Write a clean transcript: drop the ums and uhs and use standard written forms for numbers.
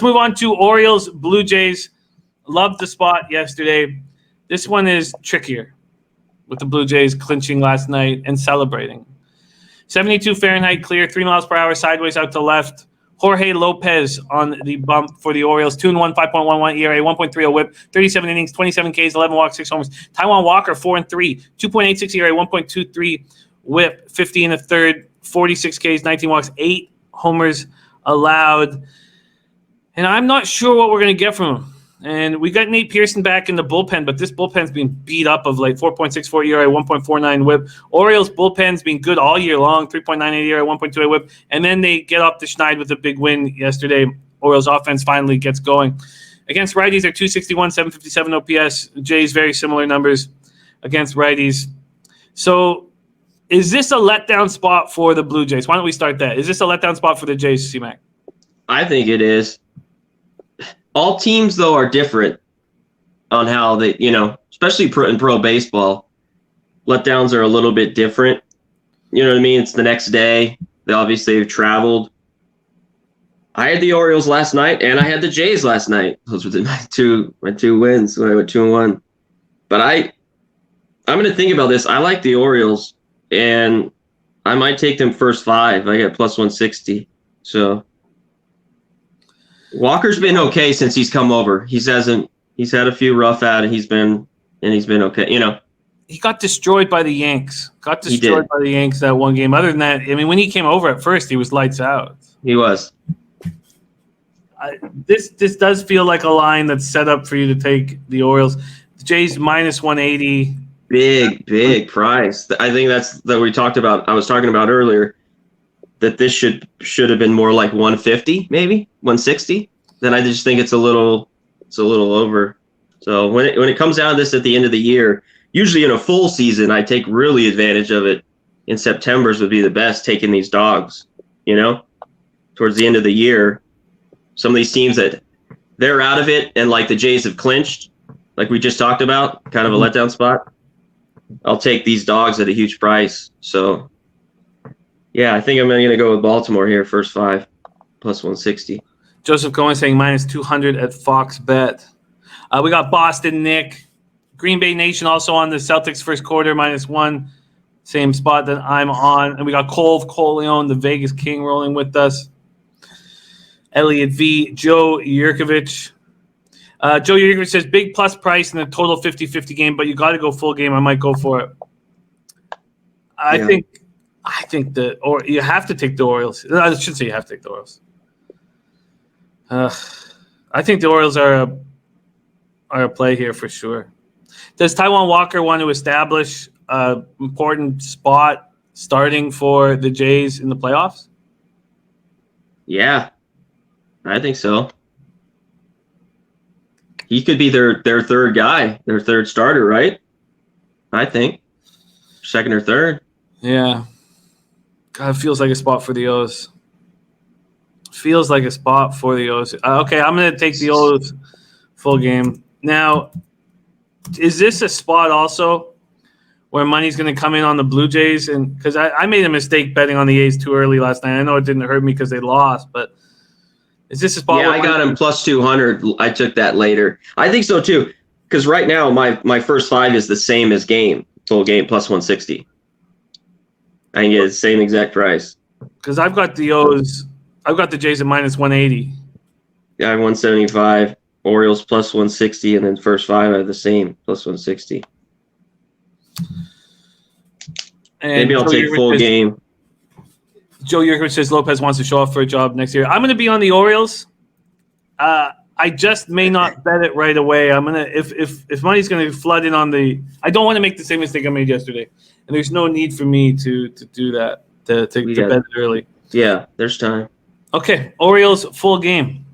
Move on to Orioles, Blue Jays. Loved the spot yesterday. This one is trickier with the Blue Jays clinching last night and celebrating. 72 Fahrenheit clear, 3 miles per hour, sideways out to left. Jorge Lopez on the bump for the Orioles. 2-1, 5.11 ERA, 1.30 whip, 37 innings, 27 Ks, 11 walks, 6 homers. Taijuan Walker, 4-3, 2.86 ERA, 1.23 whip, 50 in the third, 46 Ks, 19 walks, 8 homers allowed. And I'm not sure what we're going to get from him. And we got Nate Pearson back in the bullpen, but this bullpen's been beat up of late. 4.64 ERA, 1.49 whip. Orioles bullpen's been good all year long. 3.98 ERA, 1.28 whip. And then they get off the schneid with a big win yesterday. Orioles offense finally gets going. Against righties, they're 261, 757 OPS. Jays, very similar numbers against righties. So is this a letdown spot for the Blue Jays? Why don't we start that? Is this a letdown spot for the Jays, C-Mac? I think it is. All teams, though, are different on how they, especially in pro baseball, letdowns are a little bit different. You know what I mean? It's the next day. They obviously have traveled. I had the Orioles last night, and I had the Jays last night. Those were my two wins when I went 2-1. But I'm going to think about this. I like the Orioles, and I might take them first 5. I got plus 160. So Walker's been okay since he's come over. He's had a few rough at it. He's been okay. He got destroyed by the Yanks. By the Yanks that one game. Other than that, I mean, when he came over at first, he was lights out. He was. This does feel like a line that's set up for you to take the Orioles. The Jays minus 180. Big price. I think that's that we talked about. I was talking about earlier. That this should have been more like 150, maybe 160. Then I just think it's a little over. So when it comes down to this at the end of the year, usually in a full season, I take really advantage of it. In September's would be the best, taking these dogs. Towards the end of the year, some of these teams that they're out of it, and like the Jays have clinched, like we just talked about, kind of a letdown spot. I'll take these dogs at a huge price. So. Yeah, I think I'm going to go with Baltimore here, first 5, plus 160. Joseph Cohen saying minus 200 at Fox Bet. We got Boston, Nick. Green Bay Nation also on the Celtics first quarter, minus 1. Same spot that I'm on. And we got Cole Leon, the Vegas King, rolling with us. Elliot V. Joe Yurkovich. Joe Yurkovich says big plus price in the total 50-50 game, but you got to go full game. I might go for it. I think or you have to take the Orioles. I shouldn't say you have to take the Orioles. I think the Orioles are a play here for sure. Does Taijuan Walker want to establish an important spot starting for the Jays in the playoffs? Yeah, I think so. He could be their third guy, their third starter, right? I think. Second or third. Yeah. God, it feels like a spot for the O's. Okay, I'm going to take the O's full game. Now, is this a spot also where money's going to come in on the Blue Jays? And because I made a mistake betting on the A's too early last night. I know it didn't hurt me because they lost, but is this a spot? Yeah, I got him plus 200. I took that later. I think so too, because right now my first 5 is the same as full game plus 160. I can get the same exact price. Because I've got the Jays at minus 180. Yeah, I have 175. Orioles plus 160, and then first 5 I have the same plus 160. And maybe I'll take full game. Joe Yurkovich says Lopez wants to show off for a job next year. I'm going to be on the Orioles. I just may not bet it right away. I'm gonna if money's going to flood in on the. I don't want to make the same mistake I made yesterday, and there's no need for me to do that to bet it early. Yeah, there's time. Okay, Orioles full game.